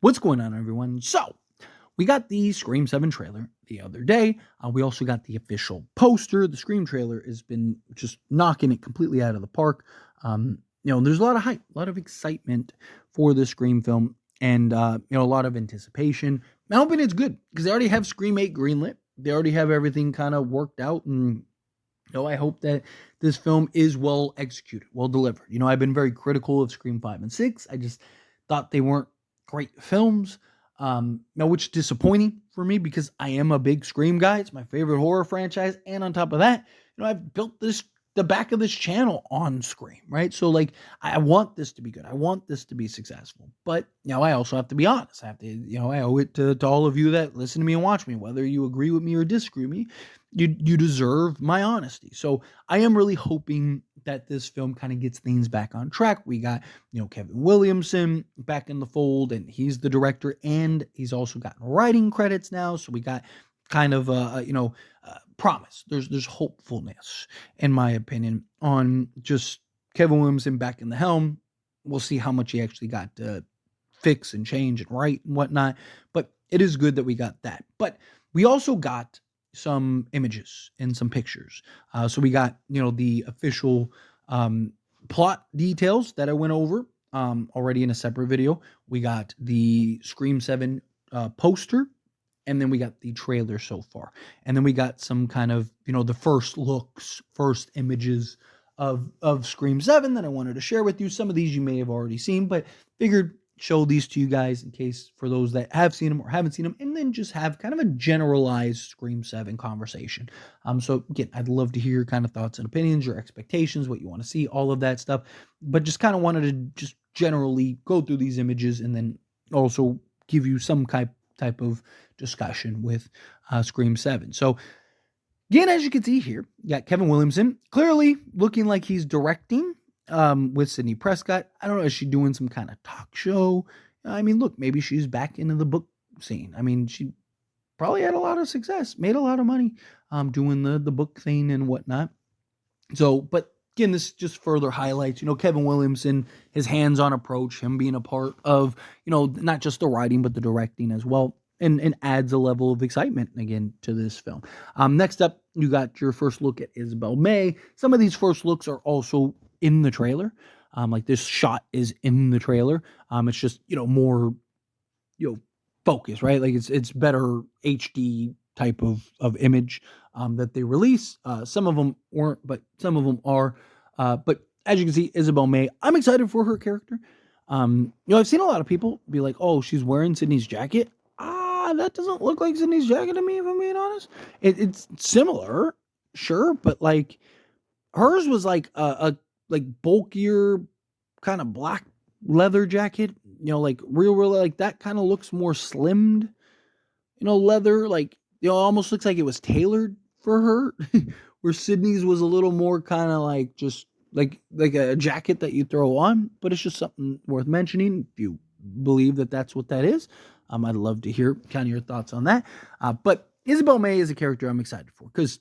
What's going on, everyone? So, we got the Scream 7 trailer the other day. We also got the official poster. The Scream trailer has been just knocking it completely out of the park. There's a lot of hype, a lot of excitement for the Scream film, and a lot of anticipation. I'm hoping it's good because they already have Scream 8 greenlit. They already have everything kind of worked out, and I hope that this film is well executed, well delivered. I've been very critical of Scream 5 and 6. I just thought they weren't great films. Which is disappointing for me because I am a big Scream guy. It's my favorite horror franchise. And on top of that, I've built the back of this channel on Scream, right? So I want this to be good. I want this to be successful. But, I also have to be honest. I have to, I owe it to all of you that listen to me and watch me, whether you agree with me or disagree with me. You deserve my honesty. So I am really hoping that this film kind of gets things back on track. We got, Kevin Williamson back in the fold, and he's the director, and he's also gotten writing credits now. So we got kind of promise. There's hopefulness, in my opinion, on just Kevin Williamson back in the helm. We'll see how much he actually got to fix and change and write and whatnot. But it is good that we got that. But we also got some images and some pictures. So we got, the official plot details that I went over already in a separate video. We got the Scream 7 poster, and then we got the trailer so far. And then we got some kind of, the first looks, first images of Scream 7 that I wanted to share with you. Some of these you may have already seen, but figured show these to you guys in case for those that have seen them or haven't seen them, and then just have kind of a generalized Scream 7 conversation. So again, I'd love to hear your kind of thoughts and opinions, your expectations, what you want to see, all of that stuff. But just kind of wanted to just generally go through these images and then also give you some type of discussion with Scream 7. So again, as you can see here, you got Kevin Williamson clearly looking like he's directing with Sidney Prescott. I don't know, is she doing some kind of talk show? I mean, look, maybe she's back into the book scene. I mean, she probably had a lot of success, made a lot of money doing the book thing and whatnot. So, but again, this just further highlights, Kevin Williamson, his hands-on approach, him being a part of, not just the writing, but the directing as well. And adds a level of excitement, again, to this film. Next up, you got your first look at Isabel May. Some of these first looks are also in the trailer. Like this shot is in the trailer. It's just, more, focus, right? Like it's better HD type of image that they release. Some of them weren't, but some of them are. But as you can see, Isabel May, I'm excited for her character. I've seen a lot of people be like, oh, she's wearing Sidney's jacket. That doesn't look like Sidney's jacket to me, if I'm being honest. It's similar, sure, but like hers was like a bulkier kind of black leather jacket, like real like that kind of looks more slimmed, leather, like, almost looks like it was tailored for her, where Sidney's was a little more kind of like just like a jacket that you throw on, but it's just something worth mentioning if you believe that that's what that is. I'd love to hear kind of your thoughts on that. But Isabel May is a character I'm excited for because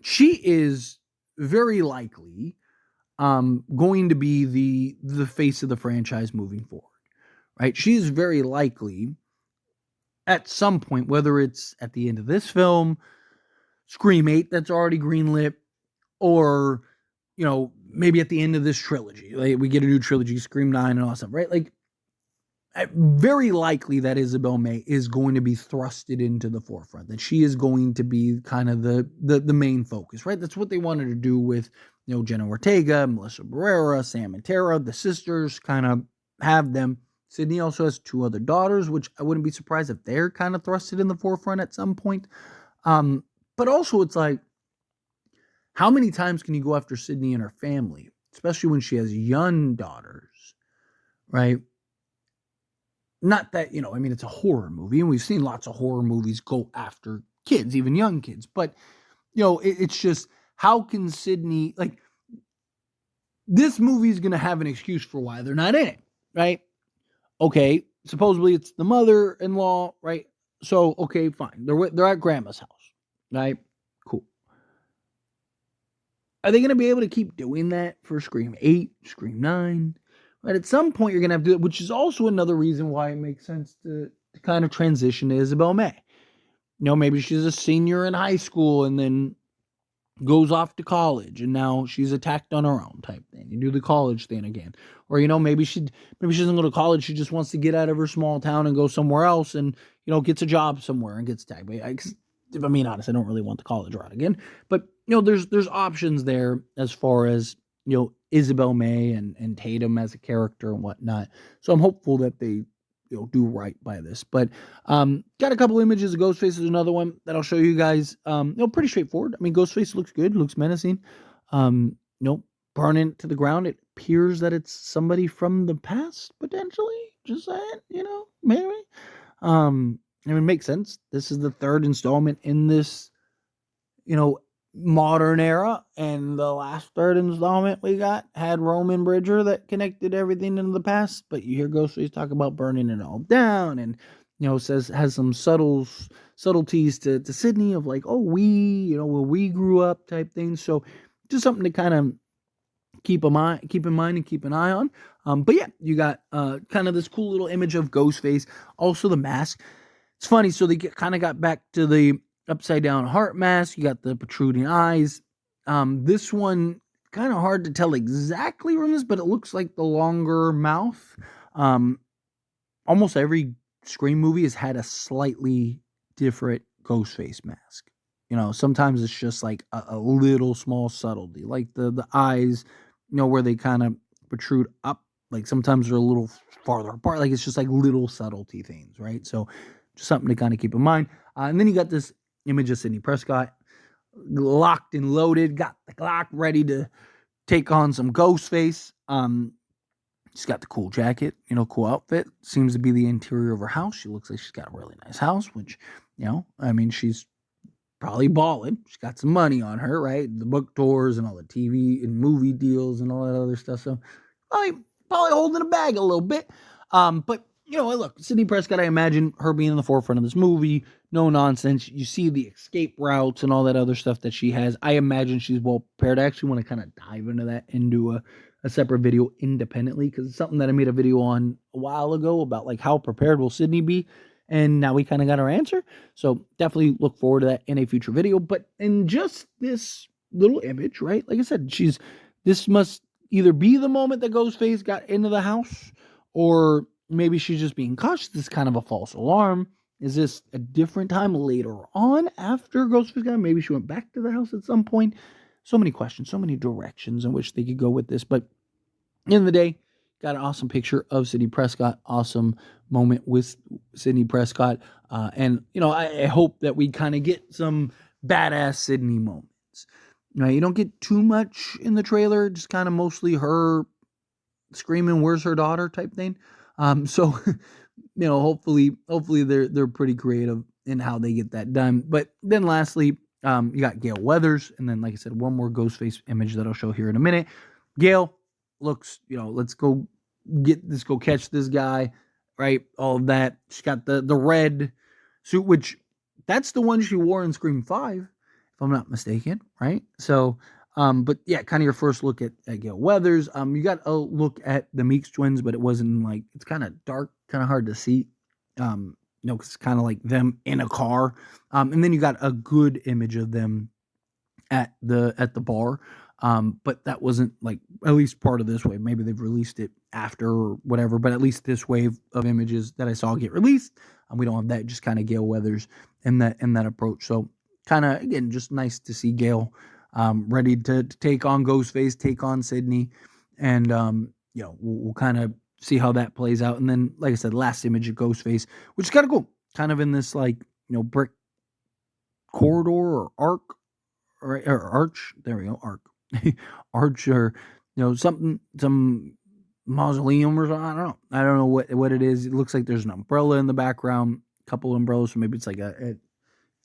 she is very likely going to be the face of the franchise moving forward, right? She is very likely at some point, whether it's at the end of this film, Scream 8 that's already greenlit, or, maybe at the end of this trilogy, like we get a new trilogy, Scream 9 and all that stuff, right? Like, very likely that Isabel May is going to be thrusted into the forefront, that she is going to be kind of the main focus, right? That's what they wanted to do with, Jenna Ortega, Melissa Barrera, Sam and Tara, the sisters, kind of have them. Sidney also has 2 other daughters, which I wouldn't be surprised if they're kind of thrusted in the forefront at some point. But also it's like, how many times can you go after Sidney and her family, especially when she has young daughters, right? Not that, it's a horror movie, and we've seen lots of horror movies go after kids, even young kids. But, it's just, how can Sidney, like, this movie is going to have an excuse for why they're not in it, right? Okay, supposedly it's the mother-in-law, right? So, okay, fine. They're at grandma's house, right? Cool. Are they going to be able to keep doing that for Scream 8, Scream 9? But at some point, you're going to have to do it, which is also another reason why it makes sense to kind of transition to Isabel May. Maybe she's a senior in high school and then goes off to college and now she's attacked on her own type thing. You do the college thing again. Or, maybe she doesn't go to college. She just wants to get out of her small town and go somewhere else and, gets a job somewhere and gets attacked. If I'm being honest, I don't really want the college route again. But, there's options there as far as, Isabel May and Tatum as a character and whatnot. So I'm hopeful that they, do right by this. But got a couple images of Ghostface is another one that I'll show you guys. Pretty straightforward. I mean, Ghostface looks good, looks menacing. Burning it to the ground. It appears that it's somebody from the past, potentially. Just saying, maybe. It makes sense. This is the third installment in this, modern era, and the last third installment we got had Roman Bridger that connected everything into the past, but you hear Ghostface talk about burning it all down, and has some subtleties to Sidney of like, oh, where we grew up type thing. So just something to kind of keep in mind and keep an eye on. But yeah, you got kind of this cool little image of Ghostface, also the mask. It's funny, so they kind of got back to the upside down heart mask. You got the protruding eyes. This one kind of hard to tell exactly from this, but it looks like the longer mouth. Almost every Scream movie has had a slightly different Ghostface mask. Sometimes it's just like a little small subtlety, like the eyes, where they kind of protrude up. Like sometimes they're a little farther apart. Like it's just like little subtlety things, right? So just something to kind of keep in mind. And then you got this image of Sidney Prescott, locked and loaded, got the Glock ready to take on some Ghostface. She's got the cool jacket, cool outfit. Seems to be the interior of her house. She looks like she's got a really nice house, which, she's probably balling. She's got some money on her, right? The book tours and all the TV and movie deals and all that other stuff. So probably holding a bag a little bit. But look, Sidney Prescott, I imagine her being in the forefront of this movie, no nonsense. You see the escape routes and all that other stuff that she has. I imagine she's well prepared. I actually want to kind of dive into that into a separate video independently, because it's something that I made a video on a while ago about like how prepared will Sidney be, and now we kind of got our answer. So definitely look forward to that in a future video. But in just this little image, right? Like I said, this must either be the moment that Ghostface got into the house, or maybe she's just being cautious. This is kind of a false alarm. Is this a different time later on after Ghostface got in? Maybe she went back to the house at some point. So many questions, so many directions in which they could go with this. But at the end of the day, got an awesome picture of Sidney Prescott. Awesome moment with Sidney Prescott. And, I hope that we kind of get some badass Sidney moments. You don't get too much in the trailer. Just kind of mostly her screaming, "Where's her daughter?" type thing. So, hopefully they're pretty creative in how they get that done. But then lastly, you got Gale Weathers, and then, like I said, one more Ghostface image that I'll show here in a minute. Gale looks, let's go catch this guy, right? All of that. She's got the red suit, which that's the one she wore in Scream 5, if I'm not mistaken, right? So, but yeah, kind of your first look at Gale Weathers. You got a look at the Meeks twins, but it wasn't like, it's kind of dark, kind of hard to see. Because it's kind of like them in a car. And then you got a good image of them at the bar. But that wasn't like, at least part of this wave. Maybe they've released it after or whatever, but at least this wave of images that I saw get released, we don't have that. Just kind of Gale Weathers and that approach. So kind of, again, just nice to see Gale ready to take on Ghostface, take on Sidney, and we'll kind of see how that plays out. And then, like I said, last image of Ghostface, which is kind of cool, kind of in this like brick corridor or arc or arch. There we go, arc, arch, or some mausoleum or something. I don't know what it is. It looks like there's an umbrella in the background, a couple umbrellas, so maybe it's like a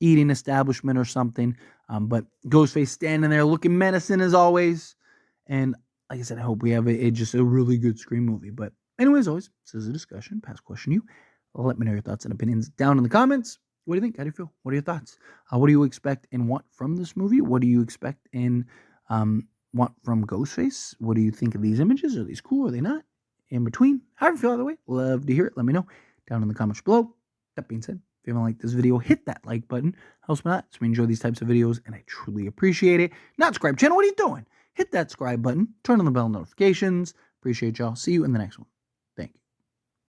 eating establishment or something. But Ghostface standing there looking menacing as always. And like I said, I hope we have just a really good Scream movie. But anyways, always, this is a discussion. Pass question you. Let me know your thoughts and opinions down in the comments. What do you think? How do you feel? What are your thoughts? What do you expect and want from this movie? What do you expect and want from Ghostface? What do you think of these images? Are these cool? Are they not? in between. However you feel either way, love to hear it. Let me know down in the comments below. That being said, if you haven't liked this video, hit that like button. Helps me out. So we enjoy these types of videos, and I truly appreciate it. Not subscribe channel, what are you doing? Hit that subscribe button. Turn on the bell notifications. Appreciate y'all. See you in the next one.